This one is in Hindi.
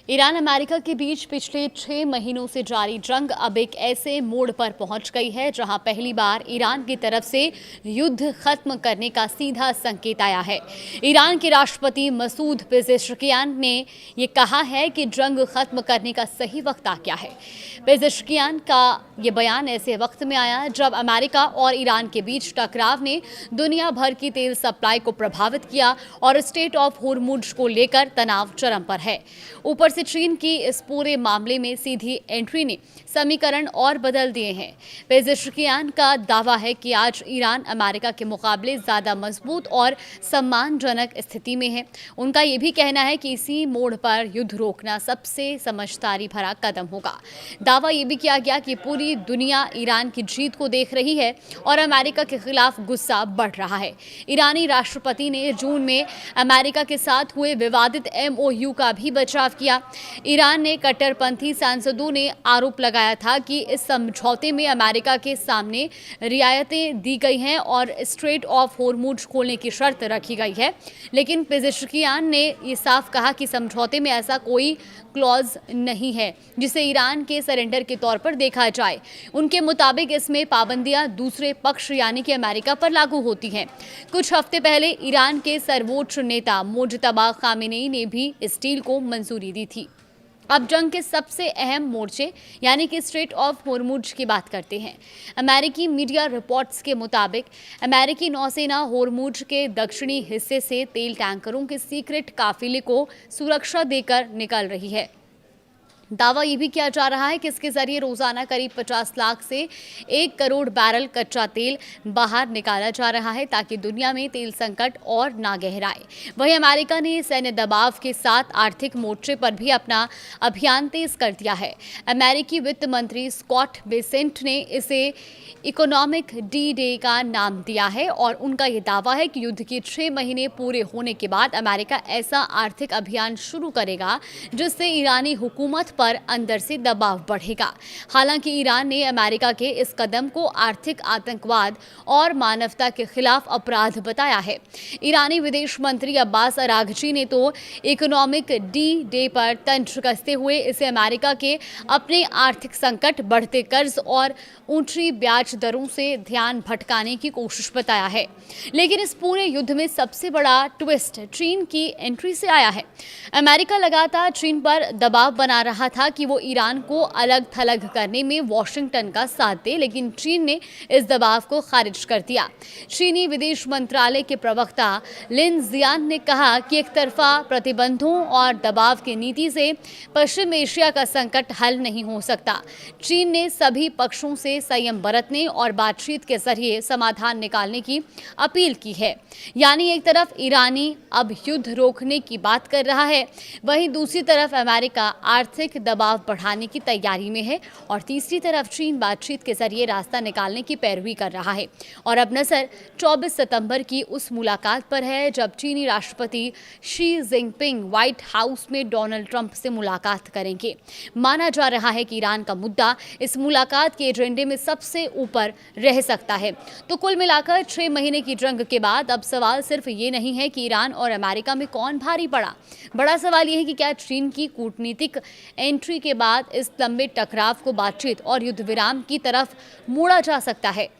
ईरान अमेरिका के बीच पिछले 6 महीनों से जारी जंग अब एक ऐसे मोड़ पर पहुंच गई है जहां पहली बार ईरान की तरफ से युद्ध खत्म करने का सीधा संकेत आया है। ईरान के राष्ट्रपति मसूद पेजेश्कियान ने ये कहा है कि जंग खत्म करने का सही वक्त आ गया है। पेजेश्कियान का ये बयान ऐसे वक्त में आया जब अमेरिका और ईरान के बीच टकराव ने दुनिया भर की तेल सप्लाई को प्रभावित किया और स्ट्रेट ऑफ होर्मुज को लेकर तनाव चरम पर है। ऊपर से चीन की इस पूरे मामले में सीधी एंट्री ने समीकरण और बदल दिए हैं। पेजेश्कियान का दावा है कि आज ईरान अमेरिका के मुकाबले ज्यादा मजबूत और सम्मानजनक स्थिति में है। उनका ये भी कहना है कि इसी मोड़ पर युद्ध रोकना सबसे समझदारी भरा कदम होगा। दावा ये भी किया गया कि पूरी दुनिया ईरान की जीत को देख रही है और अमेरिका के खिलाफ गुस्सा बढ़ रहा है। ईरानी राष्ट्रपति ने जून में अमेरिका के साथ हुए विवादित MOU का भी बचाव किया। ईरान ने कट्टरपंथी सांसदों ने आरोप लगाया था कि इस समझौते में अमेरिका के सामने रियायतें दी गई हैं और स्ट्रेट ऑफ होर्मुज खोलने की शर्त रखी गई है, लेकिन पेजेश्कियान ने ये साफ कहा कि समझौते में ऐसा कोई क्लॉज नहीं है जिसे ईरान के सरेंडर के तौर पर देखा जाए। उनके मुताबिक इसमें पाबंदियां दूसरे पक्ष यानी कि अमेरिका पर लागू होती हैं। कुछ हफ्ते पहले ईरान के सर्वोच्च नेता मुज्तबा खामेनेई ने भी इस डील को मंजूरी दी थी। अब जंग के सबसे अहम मोर्चे यानी कि स्ट्रेट ऑफ होर्मुज की बात करते हैं। अमेरिकी मीडिया रिपोर्ट्स के मुताबिक अमेरिकी नौसेना होर्मुज के दक्षिणी हिस्से से तेल टैंकरों के सीक्रेट काफिले को सुरक्षा देकर निकल रही है। दावा ये भी किया जा रहा है कि इसके जरिए रोजाना करीब 50 लाख से 1 करोड़ बैरल कच्चा तेल बाहर निकाला जा रहा है ताकि दुनिया में तेल संकट और ना गहराए। वहीं अमेरिका ने सैन्य दबाव के साथ आर्थिक मोर्चे पर भी अपना अभियान तेज कर दिया है। अमेरिकी वित्त मंत्री स्कॉट बेसेंट ने इसे इकोनॉमिक डी-डे का नाम दिया है और उनका ये दावा है कि युद्ध के 6 महीने पूरे होने के बाद अमेरिका ऐसा आर्थिक अभियान शुरू करेगा जिससे ईरानी हुकूमत पर अंदर से दबाव बढ़ेगा। हालांकि ईरान ने अमेरिका के इस कदम को आर्थिक आतंकवाद और मानवता के खिलाफ अपराध बताया है। ईरानी विदेश मंत्री अब्बास अराघची ने तो इकोनॉमिक डी-डे पर तंज कसते हुए इसे अमेरिका के अपने आर्थिक संकट, बढ़ते कर्ज और ऊंची ब्याज दरों से ध्यान भटकाने की कोशिश बताया है। लेकिन इस पूरे युद्ध में सबसे बड़ा ट्विस्ट चीन की एंट्री से आया है। अमेरिका लगातार चीन पर दबाव बना रहा था कि वो ईरान को अलग थलग करने में वॉशिंगटन का साथ दे, लेकिन चीन ने इस दबाव को खारिज कर दिया। चीनी विदेश मंत्रालय के प्रवक्ता लिन जियान ने कहा कि एक तरफा प्रतिबंधों और दबाव की नीति से पश्चिम एशिया का संकट हल नहीं हो सकता। चीन ने सभी पक्षों से संयम बरतने और बातचीत के जरिए समाधान निकालने की अपील की है। यानी एक तरफ ईरानी अब युद्ध रोकने की बात कर रहा है, वहीं दूसरी तरफ अमेरिका आर्थिक दबाव बढ़ाने की तैयारी में है और तीसरी तरफ चीन बातचीत के जरिए रास्ता निकालने की पैरवी कर रहा है। और अब नजर 24 सितंबर की उस मुलाकात पर है जब चीनी राष्ट्रपति शी जिनपिंग व्हाइट हाउस में डोनाल्ड ट्रंप से मुलाकात करेंगे। माना जा रहा है कि ईरान का मुद्दा इस मुलाकात के एजेंडे में सबसे ऊपर रह सकता है। तो कुल मिलाकर 6 महीने की जंग के बाद अब सवाल सिर्फ ये नहीं है कि ईरान और अमेरिका में कौन भारी पड़ा। बड़ा सवाल यह है कि क्या चीन की कूटनीतिक एंट्री के बाद इस लंबे टकराव को बातचीत और युद्ध विराम की तरफ मोड़ा जा सकता है।